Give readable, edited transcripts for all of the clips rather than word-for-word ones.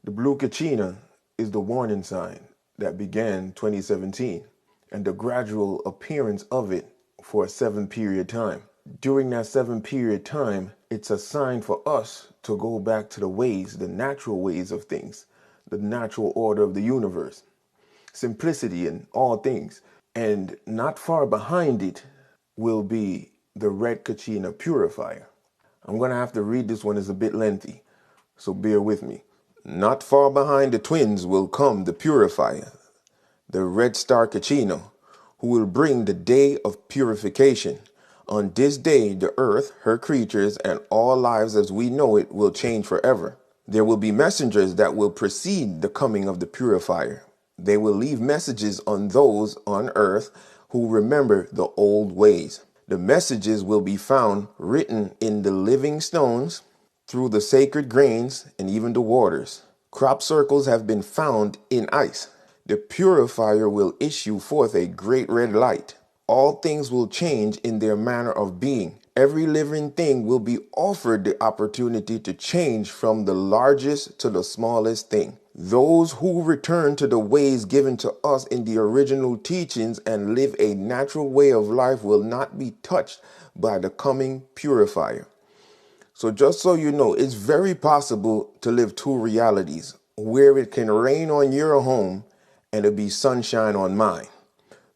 The blue kachina is the warning sign that began 2017 and the gradual appearance of it for a 7 period time. During that 7 period time, it's a sign for us to go back to the ways, the natural ways of things, the natural order of the universe, simplicity in all things. And not far behind it will be the red kachina purifier. I'm going to have to read this one, it's a bit lengthy, so bear with me. Not far behind the twins will come the purifier, the red star kachina, who will bring the day of purification. On this day, the earth, her creatures, and all lives as we know it will change forever. There will be messengers that will precede the coming of the purifier. They will leave messages on those on earth who remember the old ways. The messages will be found written in the living stones, through the sacred grains, and even the waters. Crop circles have been found in ice. The purifier will issue forth a great red light. All things will change in their manner of being. Every living thing will be offered the opportunity to change from the largest to the smallest thing. Those who return to the ways given to us in the original teachings and live a natural way of life will not be touched by the coming purifier. So just so you know, it's very possible to live two realities where it can rain on your home and it be sunshine on mine,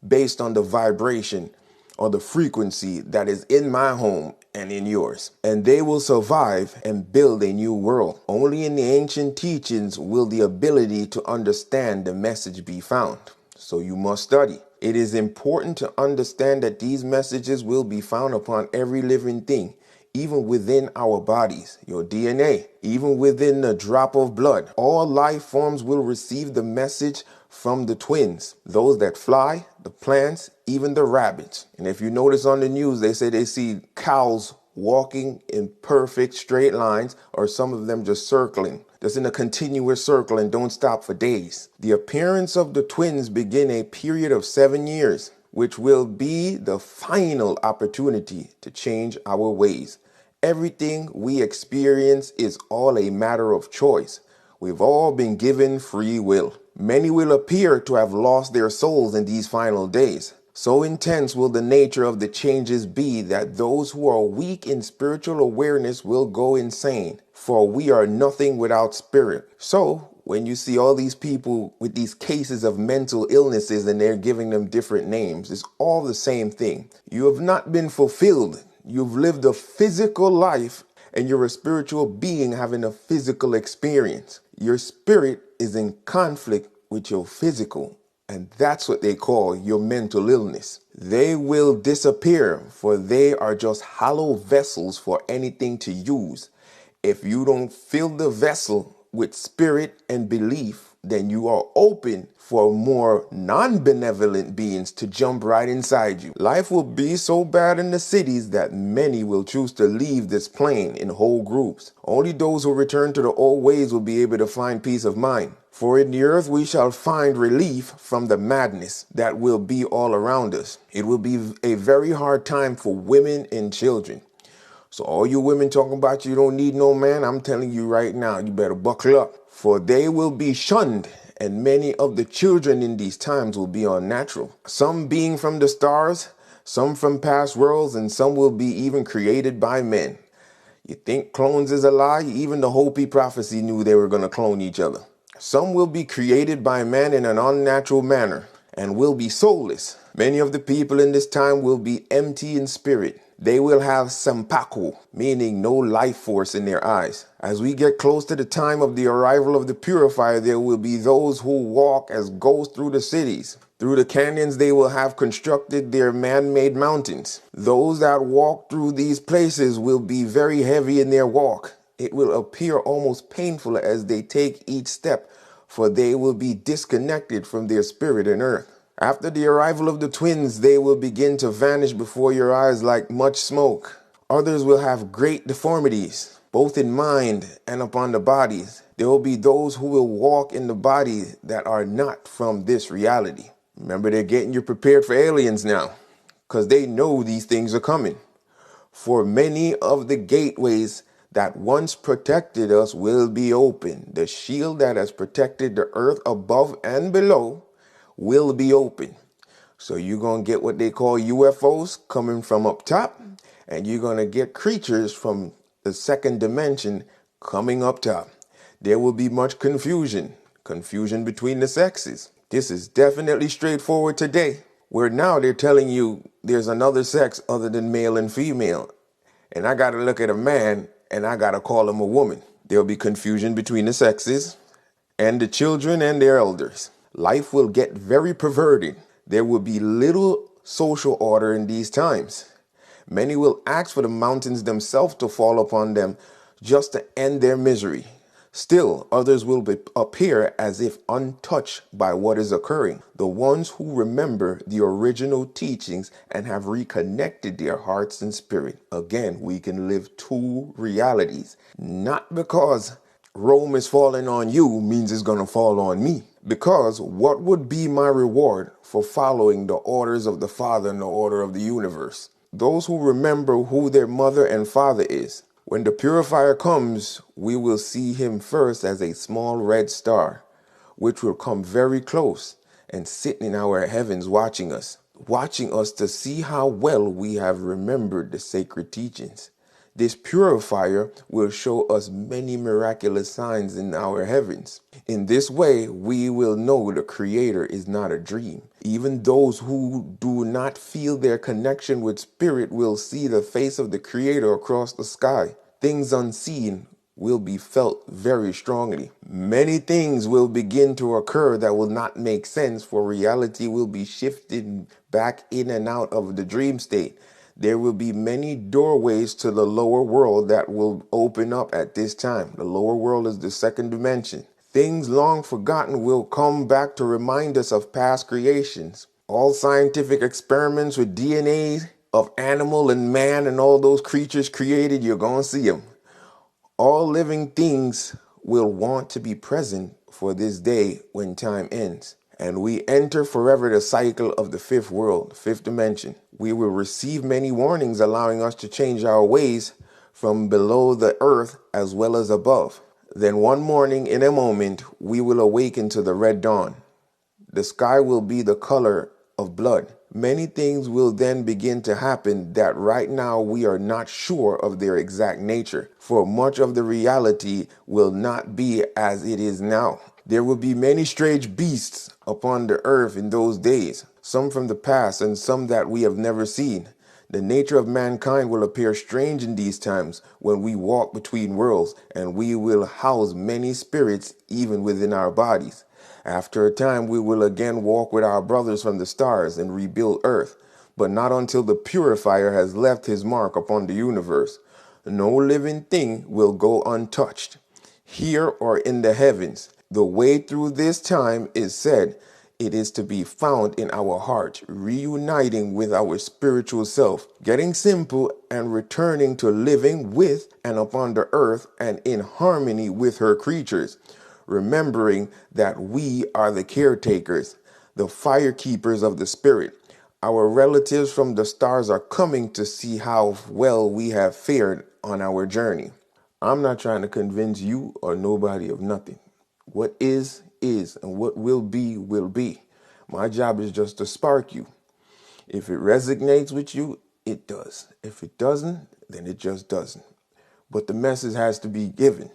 based on the vibration or the frequency that is in my home and in yours. And they will survive and build a new world. Only in the ancient teachings will the ability to understand the message be found. So you must study. It is important to understand that these messages will be found upon every living thing, even within our bodies, your DNA, even within the drop of blood. All life forms will receive the message from the twins, those that fly, the plants, even the rabbits. And if you notice on the news, they say they see cows walking in perfect straight lines, or some of them just circling, just in a continuous circle and don't stop for days. The appearance of the twins begin a period of 7 years, which will be the final opportunity to change our ways. Everything we experience is all a matter of choice. We've all been given free will. Many will appear to have lost their souls in these final days. So intense will the nature of the changes be that those who are weak in spiritual awareness will go insane, for we are nothing without spirit. So when you see all these people with these cases of mental illnesses and they're giving them different names, it's all the same thing. You have not been fulfilled. You've lived a physical life and you're a spiritual being having a physical experience. Your spirit is in conflict with your physical, and that's what they call your mental illness. They will disappear, for they are just hollow vessels for anything to use. If you don't fill the vessel with spirit and belief, then you are open for more non-benevolent beings to jump right inside you. Life will be so bad in the cities that many will choose to leave this plane in whole groups. Only those who return to the old ways will be able to find peace of mind. For in the earth we shall find relief from the madness that will be all around us. It will be a very hard time for women and children. So all you women talking about you don't need no man, I'm telling you right now, you better buckle up. For they will be shunned, and many of the children in these times will be unnatural. Some being from the stars, some from past worlds, and some will be even created by men. You think clones is a lie? Even the Hopi prophecy knew they were going to clone each other. Some will be created by man in an unnatural manner and will be soulless. Many of the people in this time will be empty in spirit. They will have sampako, meaning no life force in their eyes. As we get close to the time of the arrival of the purifier, there will be those who walk as ghosts through the cities. Through the canyons, they will have constructed their man-made mountains. Those that walk through these places will be very heavy in their walk. It will appear almost painful as they take each step, for they will be disconnected from their spirit and earth. After the arrival of the twins, they will begin to vanish before your eyes like much smoke. Others will have great deformities, both in mind and upon the bodies. There will be those who will walk in the body that are not from this reality. Remember, they're getting you prepared for aliens now, because they know these things are coming. For many of the gateways that once protected us will be open. The shield that has protected the earth above and below will be open. So you're going to get what they call UFOs coming from up top, and you're going to get creatures from the second dimension coming up top. There will be much confusion between the sexes. This is definitely straightforward today, where now they're telling you there's another sex other than male and female. And I got to look at a man and I got to call him a woman. There'll be confusion between the sexes and the children and their elders. Life will get very perverted. There will be little social order in these times. Many will ask for the mountains themselves to fall upon them just to end their misery. Still, others will appear as if untouched by what is occurring. The ones who remember the original teachings and have reconnected their hearts and spirit. Again, we can live two realities. Not because Rome is falling on you means it's going to fall on me. Because what would be my reward for following the orders of the Father and the order of the universe? Those who remember who their mother and father is. When the purifier comes, we will see him first as a small red star, which will come very close and sit in our heavens watching us to see how well we have remembered the sacred teachings. This purifier will show us many miraculous signs in our heavens. In this way, we will know the Creator is not a dream. Even those who do not feel their connection with Spirit will see the face of the Creator across the sky. Things unseen will be felt very strongly. Many things will begin to occur that will not make sense, for reality will be shifted back in and out of the dream state. There will be many doorways to the lower world that will open up at this time. The lower world is the second dimension. Things long forgotten will come back to remind us of past creations. All scientific experiments with DNA of animal and man and all those creatures created, you're going to see them. All living things will want to be present for this day when time ends. And we enter forever the cycle of the fifth world, fifth dimension. We will receive many warnings allowing us to change our ways from below the earth as well as above. Then one morning in a moment, we will awaken to the red dawn. The sky will be the color of blood. Many things will then begin to happen that right now we are not sure of their exact nature, for much of the reality will not be as it is now. There will be many strange beasts upon the earth in those days, some from the past and some that we have never seen. The nature of mankind will appear strange in these times when we walk between worlds, and we will house many spirits even within our bodies. After a time, we will again walk with our brothers from the stars and rebuild earth, but not until the purifier has left his mark upon the universe. No living thing will go untouched, here or in the heavens. The way through this time is said, it is to be found in our heart, reuniting with our spiritual self, getting simple and returning to living with and upon the earth and in harmony with her creatures. Remembering that we are the caretakers, the firekeepers of the spirit. Our relatives from the stars are coming to see how well we have fared on our journey. I'm not trying to convince you or nobody of nothing. What is, and what will be, will be. My job is just to spark you. If it resonates with you, it does. If it doesn't, then it just doesn't. But the message has to be given.